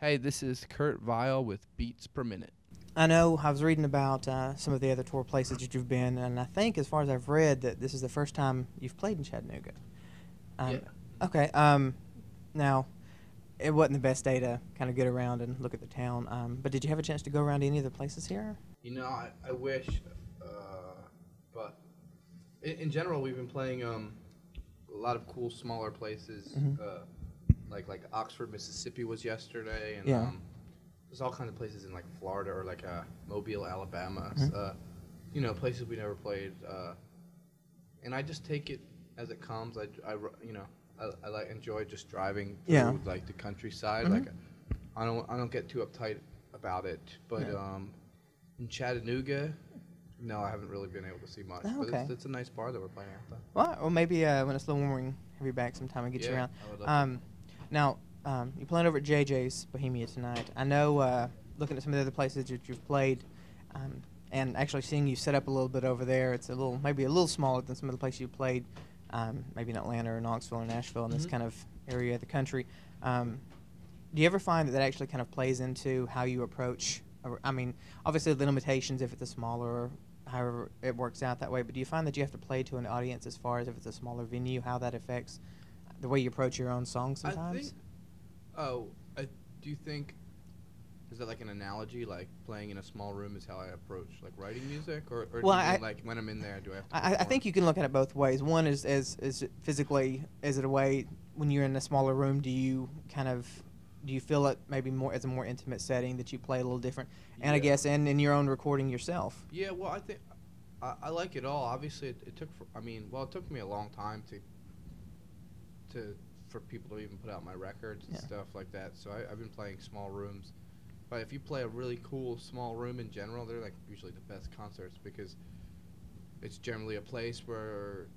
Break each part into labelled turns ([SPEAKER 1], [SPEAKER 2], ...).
[SPEAKER 1] Hey, this is Kurt Vile with Beats Per Minute.
[SPEAKER 2] I know I was reading about some of the other tour places that you've been, and I think, as far as I've read, that this is the first time you've played in Chattanooga.
[SPEAKER 1] Yeah.
[SPEAKER 2] Okay. Now, it wasn't the best day to kind of get around and look at the town, but did you have a chance to go around any of the places here?
[SPEAKER 1] I wish, but in general, we've been playing a lot of cool smaller places, like Oxford, Mississippi was yesterday, and
[SPEAKER 2] Yeah.
[SPEAKER 1] there's all kinds of places in like Florida or like Mobile, Alabama. Places we never played, and I just take it as it comes. I like enjoy just driving through
[SPEAKER 2] Yeah.
[SPEAKER 1] like the countryside.
[SPEAKER 2] Mhm.
[SPEAKER 1] Like I don't get too uptight about it. But
[SPEAKER 2] Yeah.
[SPEAKER 1] in Chattanooga, no, I haven't really been able to see much.
[SPEAKER 2] Oh,
[SPEAKER 1] But
[SPEAKER 2] okay.
[SPEAKER 1] it's a nice bar that we're playing at. Though.
[SPEAKER 2] Well, or maybe when it's a little warmer, we can have you back sometime and get you
[SPEAKER 1] Yeah,
[SPEAKER 2] around.
[SPEAKER 1] I would love
[SPEAKER 2] Now, you're playing over at JJ's Bohemia tonight. I know, looking at some of the other places that you've played, and actually seeing you set up a little bit over there, it's maybe a little smaller than some of the places you played, maybe in Atlanta or Knoxville or Nashville, in this kind of area of the country. Do you ever find that actually kind of plays into how you approach? I mean, obviously the limitations if it's a smaller, however it works out that way. But do you find that you have to play to an audience as far as if it's a smaller venue, how that affects the way you approach your own songs sometimes?
[SPEAKER 1] I do think. Is that like an analogy, like playing in a small room is how I approach like writing music, or
[SPEAKER 2] Well,
[SPEAKER 1] do you mean, like when I'm in there, do I have to?
[SPEAKER 2] I
[SPEAKER 1] perform?
[SPEAKER 2] think you can look at it both ways. One is physically, is it a way when you're in a smaller room, do you feel it maybe more as a more intimate setting that you play a little different? And I
[SPEAKER 1] Yeah.
[SPEAKER 2] guess in your own recording yourself.
[SPEAKER 1] Yeah, well, I think I like it all. Obviously, it took. It took me a long time for people to even put out my records and
[SPEAKER 2] Yeah.
[SPEAKER 1] stuff like that. So I've been playing small rooms. But if you play a really cool small room in general, they're like usually the best concerts because it's generally a place where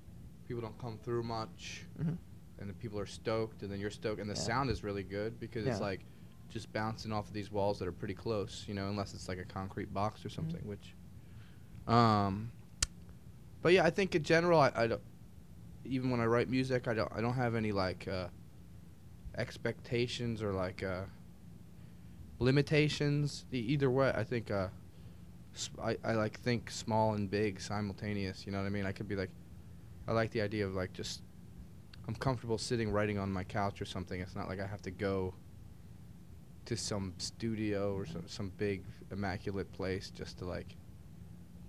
[SPEAKER 1] people don't come through much,
[SPEAKER 2] Mhm.
[SPEAKER 1] and the people are stoked, and then you're stoked, and the
[SPEAKER 2] Yeah.
[SPEAKER 1] sound is really good because it's
[SPEAKER 2] Yeah.
[SPEAKER 1] like just bouncing off of these walls that are pretty close, unless it's like a concrete box or something, which. But yeah, I think in general, I don't. Even when I write music, I don't have any like expectations or like limitations. Either way, I think I like think small and big simultaneous. You know what I mean? I could be like, I like the idea of like just I'm comfortable sitting writing on my couch or something. It's not like I have to go to some studio or some big immaculate place just to like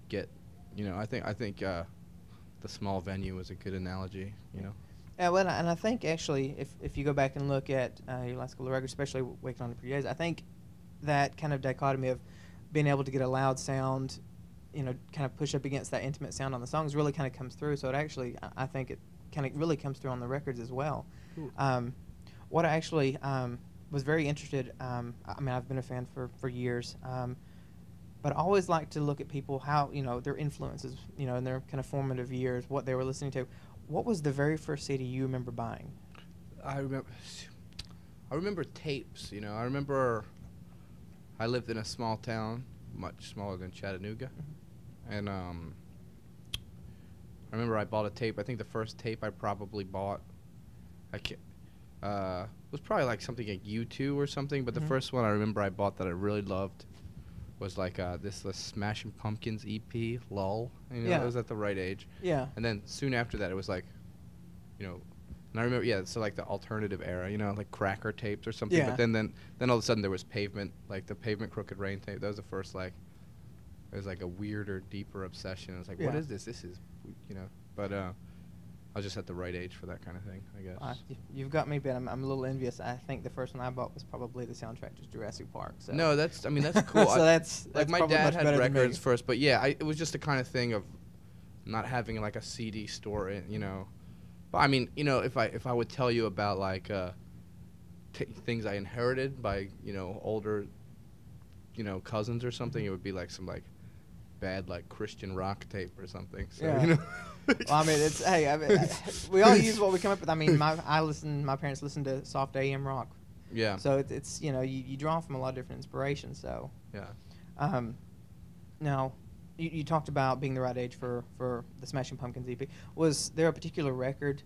[SPEAKER 1] get. I think the small venue is a good analogy.
[SPEAKER 2] Yeah, well, and I think actually, if you go back and look at your last couple of records, especially Waking on the Pretty Days, I think that kind of dichotomy of being able to get a loud sound, kind of push up against that intimate sound on the songs really kind of comes through. So it actually, I think it kind of really comes through on the records as well.
[SPEAKER 1] Cool.
[SPEAKER 2] What I actually was very interested, I've been a fan for years, but I always like to look at people, how, their influences, in their kind of formative years, what they were listening to. What was the very first CD you remember buying?
[SPEAKER 1] I remember tapes. I remember I lived in a small town, much smaller than Chattanooga, and I remember I bought a tape. I think the first tape I probably bought, was probably like something like U2 or something. But the first one I remember I bought that I really loved was like this Smashing Pumpkins EP, Lull.
[SPEAKER 2] Yeah.
[SPEAKER 1] I was at the right age.
[SPEAKER 2] Yeah.
[SPEAKER 1] And then soon after that, it was like, and I remember, so like the alternative era, like Cracker tapes or something.
[SPEAKER 2] Yeah.
[SPEAKER 1] But then all of a sudden there was Pavement, like the Pavement Crooked Rain tape. That was the first, like, it was like a weirder, deeper obsession. I was like, what
[SPEAKER 2] Yeah.
[SPEAKER 1] is this? This is, But I was just at the right age for that kind of thing, I guess.
[SPEAKER 2] You've got me, but I'm a little envious. I think the first one I bought was probably the soundtrack to Jurassic Park. So.
[SPEAKER 1] No, that's cool.
[SPEAKER 2] So that's
[SPEAKER 1] like my
[SPEAKER 2] probably
[SPEAKER 1] dad
[SPEAKER 2] much
[SPEAKER 1] had
[SPEAKER 2] better than me.
[SPEAKER 1] records first, but yeah, it was just the kind of thing of not having like a CD store, But I mean, if I would tell you about like things I inherited by older cousins or something, it would be like some like bad like Christian rock tape or something. So,
[SPEAKER 2] Yeah. Well, we all use what we come up with. I mean, my parents listened to soft AM rock.
[SPEAKER 1] Yeah.
[SPEAKER 2] So it's you draw from a lot of different inspirations. So
[SPEAKER 1] Yeah.
[SPEAKER 2] Now, you talked about being the right age for the Smashing Pumpkins EP. Was there a particular record,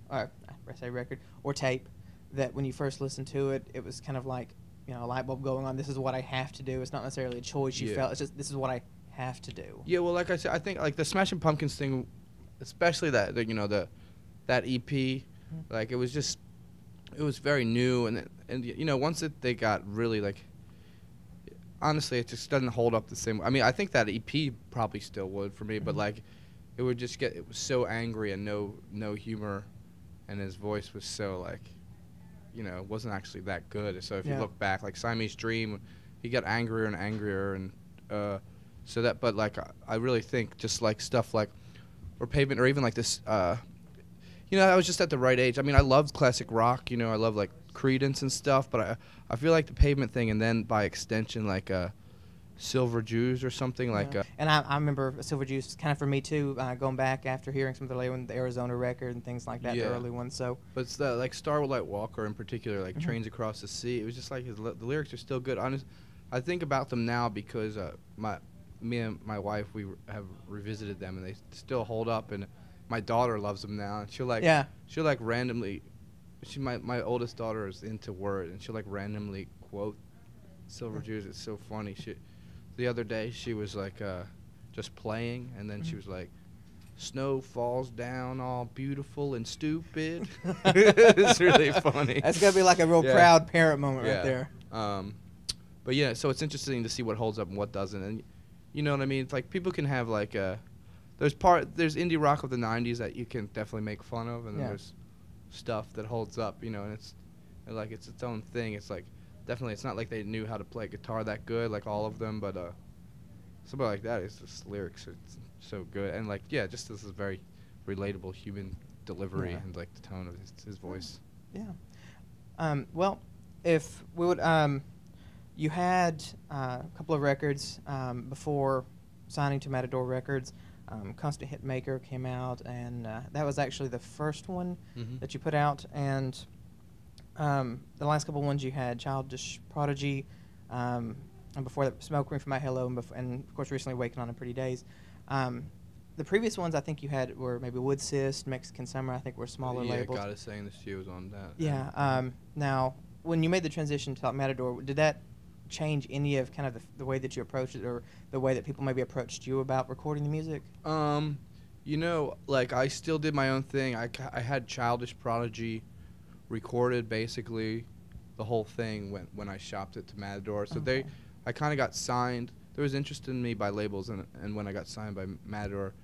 [SPEAKER 2] or tape, that when you first listened to it, it was kind of like, a light bulb going on. This is what I have to do. It's not necessarily a choice you
[SPEAKER 1] Yeah.
[SPEAKER 2] felt. It's just this is what I have to do.
[SPEAKER 1] Yeah, well, like I said, I think like the Smashing Pumpkins thing, especially that that EP, like it was very new, and once they got really like, honestly, it just doesn't hold up the same. I mean, I think that EP probably still would for me, but like, it was so angry and no humor, and his voice was so like, it wasn't actually that good. So if you look back, like Siamese Dream, he got angrier and angrier, and so that. But like, I really think just like stuff like, or Pavement, or even like this. I was just at the right age. I mean, I loved classic rock. I love like Creedence and stuff. But I feel like the Pavement thing, and then by extension, like Silver Jews or something like.
[SPEAKER 2] And I remember Silver Juice kind of for me too, going back after hearing some of the later ones, the Arizona record and things like that, the early ones. So.
[SPEAKER 1] But it's like Starlight Walker in particular, like Trains Across the Sea. It was just like the lyrics are still good. I think about them now because me and my wife, we have revisited them, and they still hold up. And my daughter loves them now, and she'll like randomly. My oldest daughter is into Word, and she'll like randomly quote Silver Jews. It's so funny. The other day she was like just playing, and then she was like, "Snow falls down all beautiful and stupid." It's really funny.
[SPEAKER 2] That's gotta be like a real proud parent moment right there.
[SPEAKER 1] But yeah, so it's interesting to see what holds up and what doesn't, and you know what I mean. It's like people can have like there's indie rock of the '90s that you can definitely make fun of, and then there's stuff that holds up, and it's its own thing. It's like definitely it's not like they knew how to play guitar that good, like all of them, but somebody like that is just lyrics are so good, and like just this is very relatable human delivery and like the tone of his voice.
[SPEAKER 2] Yeah. Well, if we would, you had a couple of records before signing to Matador Records. Constant Hit Maker came out, and that was actually the first one that you put out. And the last couple ones you had Childish Prodigy, and before that Smoke Ring for My Hello, and of course recently Waking on in Pretty Days. The previous ones I think you had were maybe Wood Cyst, Mexican Summer, I think were smaller labels.
[SPEAKER 1] Yeah, Gotta Saying the She was on that.
[SPEAKER 2] Yeah. Now, when you made the transition to Matador, did that change any of kind of the way that you approached it, or the way that people maybe approached you about recording the music?
[SPEAKER 1] Like I still did my own thing. I had Childish Prodigy recorded basically the whole thing when I shopped it to Matador. So I kind of got signed. There was interest in me by labels, and when I got signed by Matador,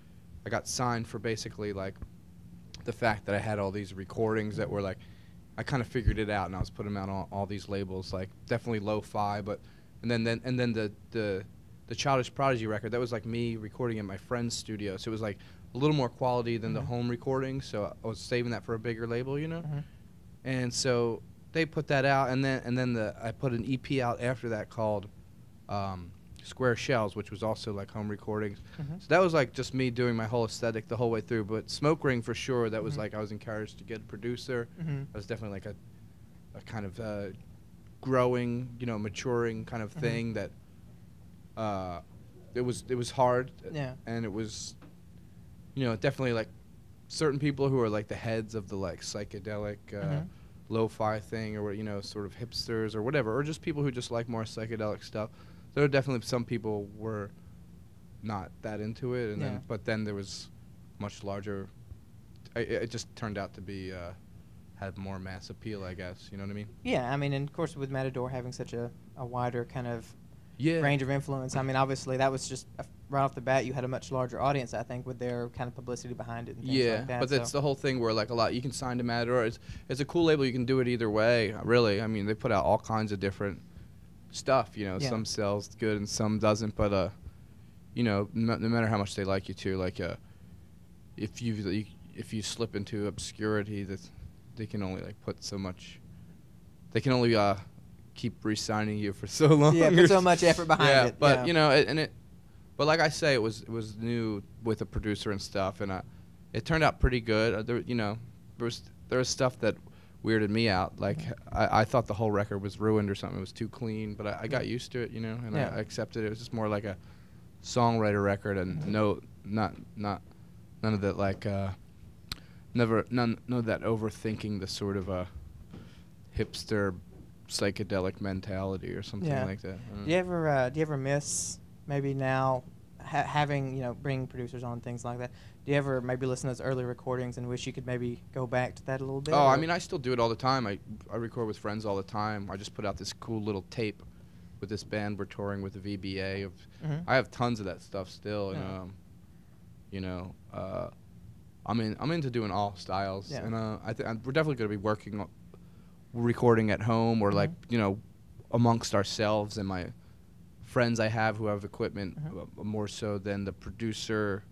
[SPEAKER 1] I got signed for basically like the fact that I had all these recordings that were like, I kind of figured it out, and I was putting them out on all these labels, like definitely lo-fi, but and then the Childish Prodigy record, that was like me recording in my friend's studio, so it was like a little more quality than the home recording, so I was saving that for a bigger label, and so they put that out, and then I put an EP out after that called Square Shells, which was also like home recordings. So that was like just me doing my whole aesthetic the whole way through. But Smoke Ring for sure, that was like I was encouraged to get a producer. That was definitely like a kind of growing, maturing kind of thing that it was hard. And it was, definitely like certain people who are like the heads of the like psychedelic lo-fi thing, or sort of hipsters or whatever, or just people who just like more psychedelic stuff. There were definitely some people were not that into it, and but then there was much larger. It just turned out to be had more mass appeal, I guess. You know what I mean?
[SPEAKER 2] Yeah, I mean, and of course with Matador having such a wider kind of range of influence. I mean, obviously that was just right off the bat you had a much larger audience, I think, with their kind of publicity behind it and things like that.
[SPEAKER 1] But that's the whole thing where like a lot you can sign to Matador. It's a cool label. You can do it either way, really. I mean, they put out all kinds of different stuff, some sells good and some doesn't, but no matter how much they like you to, like if you slip into obscurity, that they can only like put so much, they can only keep re-signing you for so long.
[SPEAKER 2] Put so much effort behind it.
[SPEAKER 1] But but like I say, it was new with a producer and stuff, and it turned out pretty good. There was stuff that weirded me out. Like I thought the whole record was ruined or something. It was too clean, but I got used to it, and I accepted it. It was just more like a songwriter record, and none of that like none of that overthinking the sort of hipster psychedelic mentality or something
[SPEAKER 2] Yeah.
[SPEAKER 1] like that.
[SPEAKER 2] Do you ever miss maybe now having bring producers on things like that? Do you ever maybe listen to those early recordings and wish you could maybe go back to that a little bit?
[SPEAKER 1] Oh, I
[SPEAKER 2] or-
[SPEAKER 1] mean, I still do it all the time. I record with friends all the time. I just put out this cool little tape with this band we're touring with, the VBA.
[SPEAKER 2] Mhm.
[SPEAKER 1] I have tons of that stuff still.
[SPEAKER 2] Yeah.
[SPEAKER 1] I'm into doing all styles,
[SPEAKER 2] Yeah.
[SPEAKER 1] and we're definitely going to be recording at home or like
[SPEAKER 2] Mhm.
[SPEAKER 1] amongst ourselves and my friends I have who have equipment
[SPEAKER 2] Mhm.
[SPEAKER 1] more so than the producer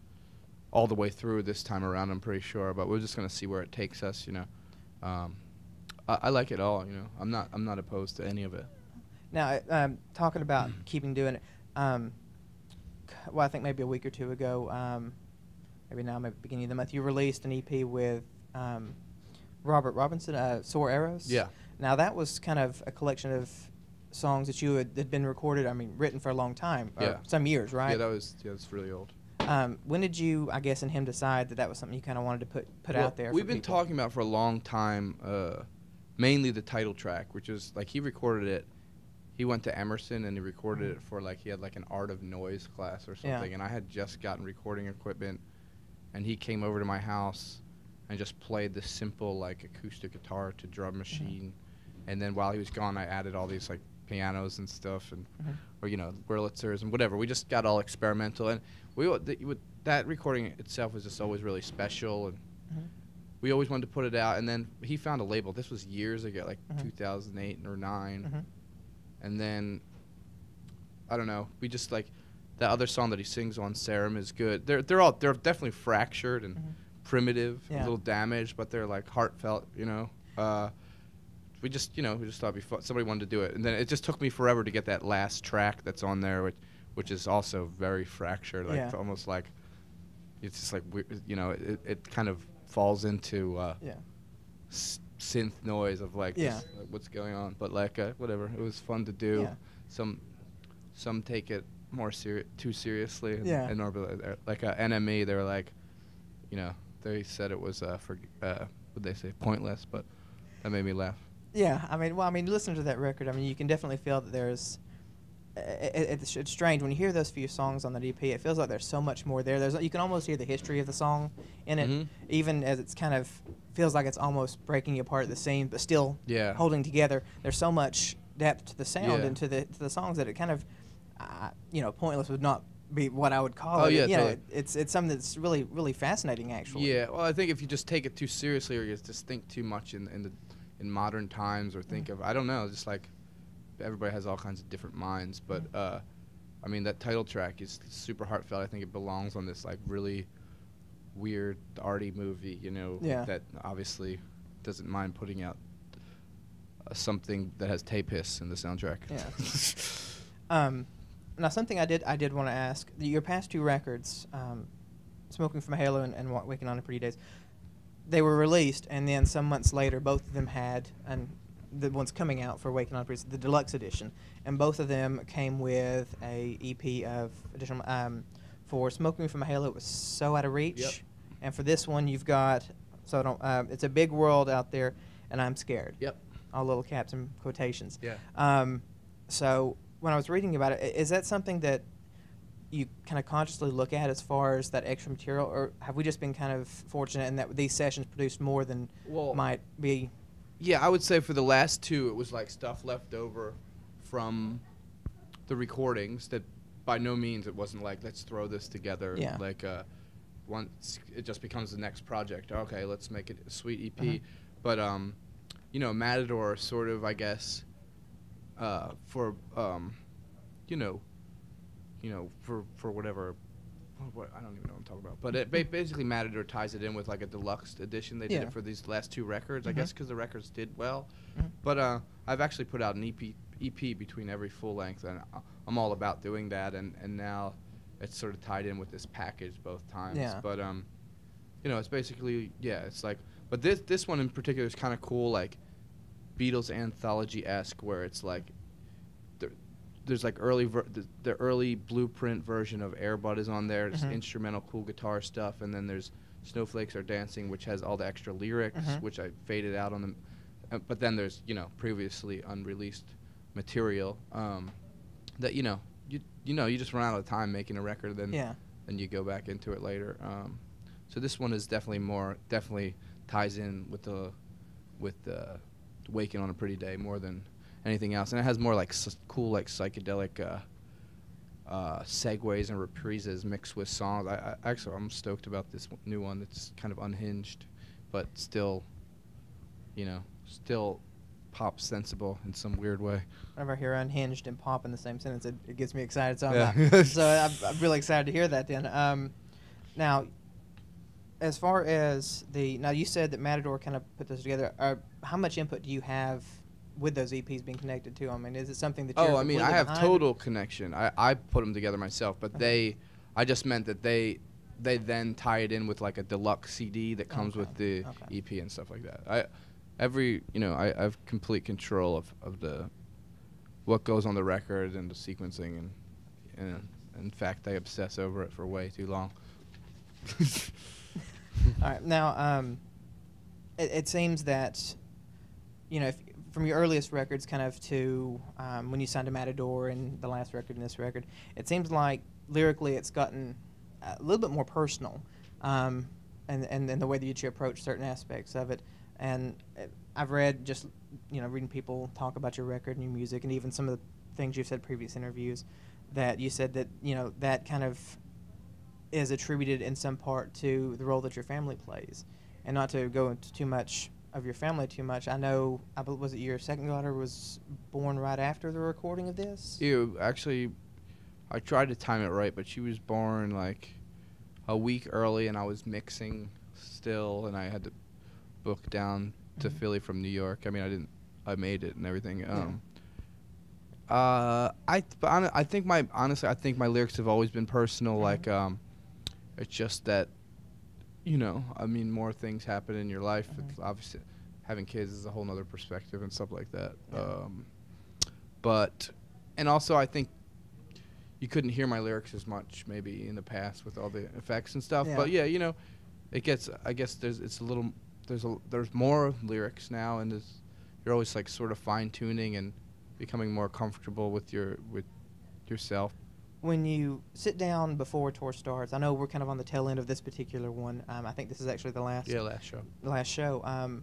[SPEAKER 1] all the way through this time around. I'm pretty sure, but we're just going to see where it takes us. I like it all. I'm not opposed to any of it.
[SPEAKER 2] Now, talking about keeping doing it, well, I think maybe a week or two ago, maybe beginning of the month, you released an EP with Robert Robinson, Sore Arrows.
[SPEAKER 1] Yeah.
[SPEAKER 2] Now, that was kind of a collection of songs that you had been recorded, written for a long time,
[SPEAKER 1] Yeah.
[SPEAKER 2] some years, right?
[SPEAKER 1] Yeah, that's really old.
[SPEAKER 2] When did you, I guess, and him decide that was something you kind of wanted to put out there?
[SPEAKER 1] We've
[SPEAKER 2] for
[SPEAKER 1] been
[SPEAKER 2] people?
[SPEAKER 1] talking about for a long time, mainly the title track, which is like he recorded it. He went to Emerson and he recorded it for he had like an art of noise class or something.
[SPEAKER 2] Yeah.
[SPEAKER 1] And I had just gotten recording equipment, and he came over to my house and just played this simple like acoustic guitar to drum machine. And then while he was gone, I added all these like pianos and stuff, and or Wurlitzers and whatever. We just got all experimental, and that recording itself was just always really special, and we always wanted to put it out. And then he found a label. This was years ago, like 2008 or 9. And then I don't know. We just like that other song that he sings on Serum is good. They're definitely fractured and primitive, a little damaged, but they're like heartfelt. We just thought it'd be fun. Somebody wanted to do it, and then it just took me forever to get that last track that's on there, which is also very fractured, almost like it's just like it kind of falls into synth noise of this, what's going on, but whatever. It was fun to do.
[SPEAKER 2] Yeah.
[SPEAKER 1] Some take it more too seriously, and like NME, they were like, they said it was would they say pointless, but that made me laugh.
[SPEAKER 2] Yeah, listening to that record, you can definitely feel that there's. It's strange when you hear those few songs on the EP. It feels like there's so much more there. You can almost hear the history of the song in it, even as it's kind of feels like it's almost breaking apart at the seams, but still holding together. There's so much depth to the sound and to the songs that it kind of, pointless would not be what I would call it.
[SPEAKER 1] Yeah, totally.
[SPEAKER 2] It's something that's really really fascinating actually.
[SPEAKER 1] Yeah, well, I think if you just take it too seriously or you just think too much in modern times or think of, I don't know, just like everybody has all kinds of different minds, but that title track is super heartfelt. I think it belongs on this like really weird arty movie, that obviously doesn't mind putting out something that has tape hiss in the soundtrack.
[SPEAKER 2] Yeah. Now something I did want to ask, your past two records, Smoking from a Halo and Waking on a Pretty Days, they were released, and then some months later, both of them had, and the ones coming out for Waking on a Pretty Days, the deluxe edition, and both of them came with a EP of additional. For Smoking from a Halo, it was So Out of Reach, and for this one, you've got it's a big world out there, and I'm scared.
[SPEAKER 1] Yep.
[SPEAKER 2] All little caps and quotations.
[SPEAKER 1] Yeah.
[SPEAKER 2] So when I was reading about it, is that something that you kind of consciously look at as far as that extra material, or have we just been kind of fortunate in that these sessions produced more than might be?
[SPEAKER 1] Yeah, I would say for the last two, it was like stuff left over from the recordings that by no means it wasn't like, let's throw this together.
[SPEAKER 2] Yeah.
[SPEAKER 1] Like once it just becomes the next project. Okay, let's make it a sweet EP. But, Matador sort of, I guess, for whatever, I don't even know what I'm talking about. But it basically Matador ties it in with like a deluxe edition. They did it for these last two records, I guess, because the records did well. But I've actually put out an EP between every full length, and I'm all about doing that. And now it's sort of tied in with this package both times.
[SPEAKER 2] Yeah.
[SPEAKER 1] But it's basically it's like. But this one in particular is kind of cool, like Beatles anthology-esque, where it's like. There's like the early Blueprint version of Air Bud is on there. It's instrumental, cool guitar stuff, and then there's Snowflakes Are Dancing, which has all the extra lyrics, which I faded out on but then there's previously unreleased material that you just run out of time making a record,
[SPEAKER 2] Yeah.
[SPEAKER 1] then you go back into it later. So this one is definitely ties in with the Waking on a Pretty Day more than anything else, and it has more like cool like psychedelic segues and reprises mixed with songs. I'm stoked about this new one. It's kind of unhinged, but still pop sensible in some weird way.
[SPEAKER 2] Whenever I hear unhinged and pop in the same sentence, it gets me excited. So
[SPEAKER 1] Yeah.
[SPEAKER 2] I'm really excited to hear that. Then, now, as far as now you said that Matador kind of put those together. How much input do you have with those EPs being connected to? I mean, is it something that you're
[SPEAKER 1] Oh, I mean, I have
[SPEAKER 2] behind?
[SPEAKER 1] total connection. I put them together myself, but I just meant that they then tie it in with like a deluxe CD that comes with the EP and stuff like that. I have complete control of the what goes on the record and the sequencing, and in fact I obsess over it for way too long.
[SPEAKER 2] All right, now it seems that from your earliest records kind of to when you signed to Matador and the last record and this record, it seems like lyrically it's gotten a little bit more personal, and the way that you approach certain aspects of it. And I've read just reading people talk about your record and your music, and even some of the things you've said in previous interviews, that you said that that kind of is attributed in some part to the role that your family plays. And not to go into too much of your family too much, I know, was it your second daughter was born right after the recording of this?
[SPEAKER 1] Actually, I tried to time it right, but she was born like a week early, and I was mixing still, and I had to book down to Philly from New York. I mean, I made it and everything. I think my lyrics have always been personal. Like, it's just that, I mean, more things happen in your life. It's obviously having kids is a whole nother perspective and stuff like that. And also I think you couldn't hear my lyrics as much maybe in the past with all the effects and stuff.
[SPEAKER 2] Yeah.
[SPEAKER 1] But yeah, it gets. I guess there's more lyrics now, and you're always like sort of fine tuning and becoming more comfortable with yourself.
[SPEAKER 2] When you sit down before a tour starts, I know we're kind of on the tail end of this particular one. I think this is actually the last.
[SPEAKER 1] Yeah, last show.
[SPEAKER 2] The last show.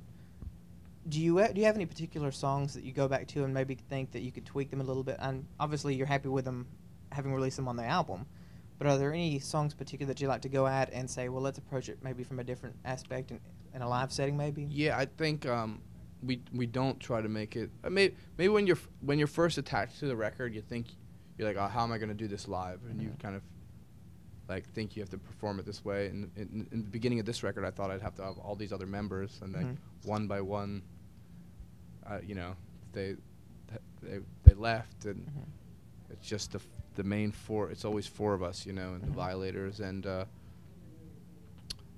[SPEAKER 2] Do you have any particular songs that you go back to and maybe think that you could tweak them a little bit? And obviously, you're happy with them, having released them on the album. But are there any songs particular that you like to go at and say, well, let's approach it maybe from a different aspect in a live setting, maybe?
[SPEAKER 1] Yeah, I think we don't try to make it. Maybe when you're first attached to the record, you're like, oh, how am I going to do this live? And you kind of like think you have to perform it this way. And in the beginning of this record, I thought I'd have to have all these other members, and like one by one, they left, and it's just the main four. It's always four of us, and the Violators, and but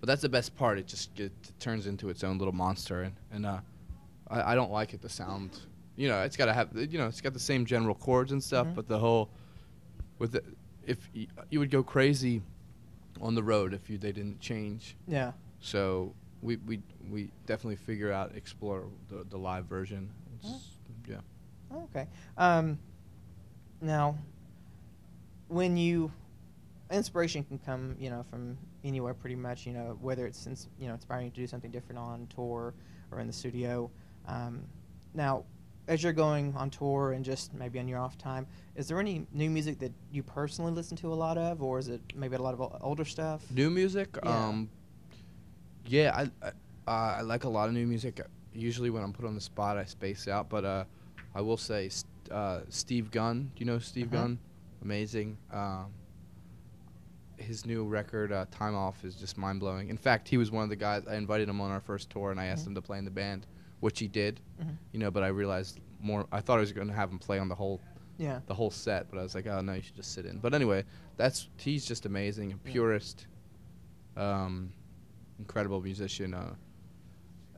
[SPEAKER 1] that's the best part. It turns into its own little monster, and I don't like it to sound. It's got to have. It's got the same general chords and stuff, but the whole if you would go crazy on the road if they didn't change.
[SPEAKER 2] Yeah.
[SPEAKER 1] So we definitely explore the live version. Yeah.
[SPEAKER 2] Okay. Now, when inspiration can come, from anywhere pretty much, whether it's inspiring you to do something different on tour or in the studio. Now, as you're going on tour and just maybe on your off time, is there any new music that you personally listen to a lot of, or is it maybe a lot of older stuff?
[SPEAKER 1] New music?
[SPEAKER 2] Yeah.
[SPEAKER 1] I like a lot of new music. Usually when I'm put on the spot, I space out, but I will say Steve Gunn. Do you know Steve Gunn? Amazing. His new record, Time Off, is just mind-blowing. In fact, he was one of the guys. I invited him on our first tour, and I asked him to play in the band, which he did. But I realized more. I thought I was going to have him play on the whole set, but I was like, oh, no, you should just sit in. But anyway, he's just amazing, a purist, incredible musician.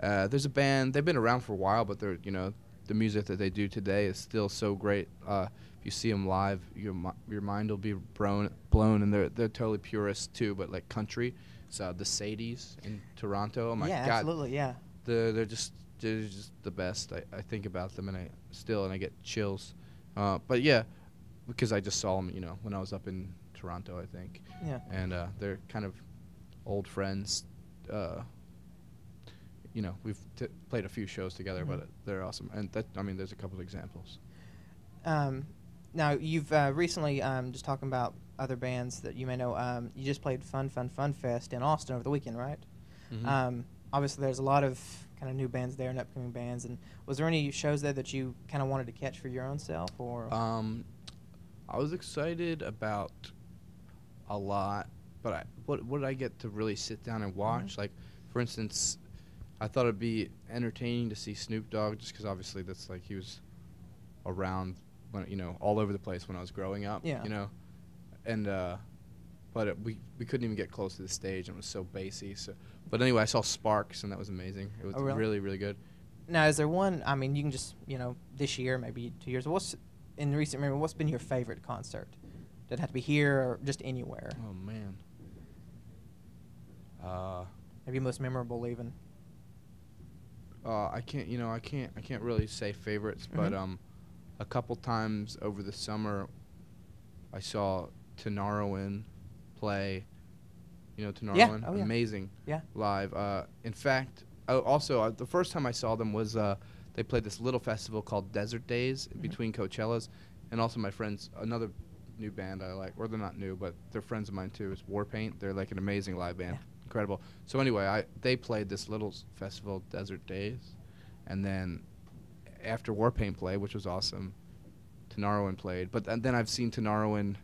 [SPEAKER 1] There's a band. They've been around for a while, but they're the music that they do today is still so great. If you see them live, your mind will be blown, and they're totally purist too, but like country. It's the Sadies in Toronto. Oh my
[SPEAKER 2] yeah,
[SPEAKER 1] God,
[SPEAKER 2] absolutely, yeah.
[SPEAKER 1] they're just they're just the best. I think about them and I get chills. But yeah, because I just saw them, you know, when I was up in Toronto, I think.
[SPEAKER 2] Yeah.
[SPEAKER 1] And they're kind of old friends. You know, we've played a few shows together, but they're awesome. And I mean, there's a couple of examples.
[SPEAKER 2] Now, you've recently, just talking about other bands that you may know, you just played Fun Fest in Austin over the weekend, right?
[SPEAKER 1] Mm-hmm.
[SPEAKER 2] Obviously, there's a lot of kind of new bands there and upcoming bands. And was there any shows there that you kind of wanted to catch for your own self? Or
[SPEAKER 1] I was excited about a lot, but what did I get to really sit down and watch? Like, for instance, I thought it'd be entertaining to see Snoop Dogg, just because obviously that's like he was around when, you know, all over the place when I was growing up.
[SPEAKER 2] Yeah.
[SPEAKER 1] You know, and but we couldn't even get close to the stage, and it was so bassy. So, but anyway, I saw Sparks, and that was amazing. It was really, really good.
[SPEAKER 2] Now, is there one? I mean, you can just, you know, this year, maybe 2 years. What's in recent memory? What's been your favorite concert? Did it have to be here or just anywhere?
[SPEAKER 1] Oh man.
[SPEAKER 2] Maybe most memorable even.
[SPEAKER 1] I can't really say favorites, but a couple times over the summer, I saw Tenarowin play. You know Tenarowin?
[SPEAKER 2] Yeah. Oh, yeah.
[SPEAKER 1] Amazing.
[SPEAKER 2] Yeah.
[SPEAKER 1] Live. In fact, also the first time I saw them was they played this little festival called Desert Days in between Coachellas, and also my friends, another new band I like, or they're not new, but they're friends of mine too, is Warpaint. They're like an amazing live band.
[SPEAKER 2] Yeah.
[SPEAKER 1] Incredible. So anyway, they played this little festival, Desert Days, and then after Warpaint played, which was awesome, Tenarowin played. But then I've seen Tenarowin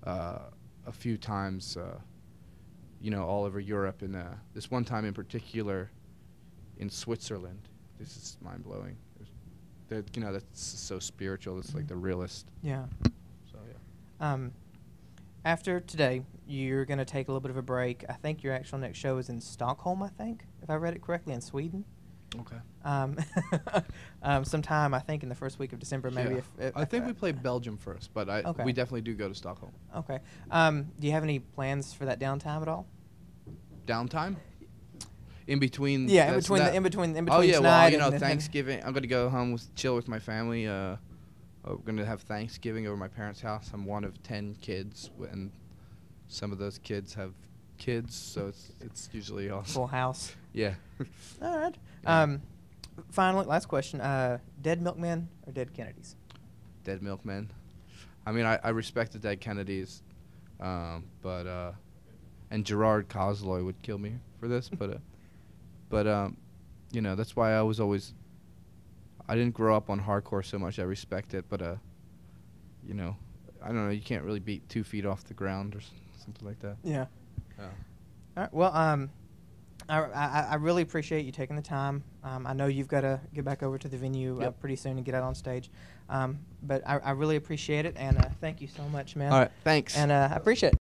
[SPEAKER 1] a few times, you know, all over Europe, and this one time in particular in Switzerland. This is mind-blowing. You know, that's so spiritual. It's like the realest.
[SPEAKER 2] Yeah.
[SPEAKER 1] So yeah.
[SPEAKER 2] After today, you're going to take a little bit of a break. I think your actual next show is in Stockholm, I think, if I read it correctly, in Sweden.
[SPEAKER 1] Okay.
[SPEAKER 2] Sometime, I think, in the first week of December, maybe.
[SPEAKER 1] Yeah. I think we play Belgium first, but we definitely do go to Stockholm.
[SPEAKER 2] Okay. Do you have any plans for that downtime at all?
[SPEAKER 1] Downtime? In between?
[SPEAKER 2] Yeah, in between
[SPEAKER 1] Oh yeah,
[SPEAKER 2] tonight
[SPEAKER 1] well, you know,
[SPEAKER 2] and
[SPEAKER 1] Thanksgiving. I'm gonna go home chill with my family. We're gonna have Thanksgiving over my parents' house. I'm one of 10 kids, and some of those kids have kids, so it's usually awesome.
[SPEAKER 2] Full house.
[SPEAKER 1] Yeah.
[SPEAKER 2] All right.
[SPEAKER 1] Yeah.
[SPEAKER 2] Finally, last question: Dead Milkmen or Dead Kennedys?
[SPEAKER 1] Dead Milkmen. I mean, I respect the Dead Kennedys, but and Gerard Cosloy would kill me for this, but you know, that's why I didn't grow up on hardcore so much. I respect it, but you know, I don't know. You can't really beat 2 feet off the ground or something like that.
[SPEAKER 2] Yeah.
[SPEAKER 1] Yeah.
[SPEAKER 2] All right. Well, I really appreciate you taking the time. I know you've got to get back over to the venue pretty soon and get out on stage. But I really appreciate it, and thank you so much, man.
[SPEAKER 1] All right. Thanks.
[SPEAKER 2] And I appreciate it.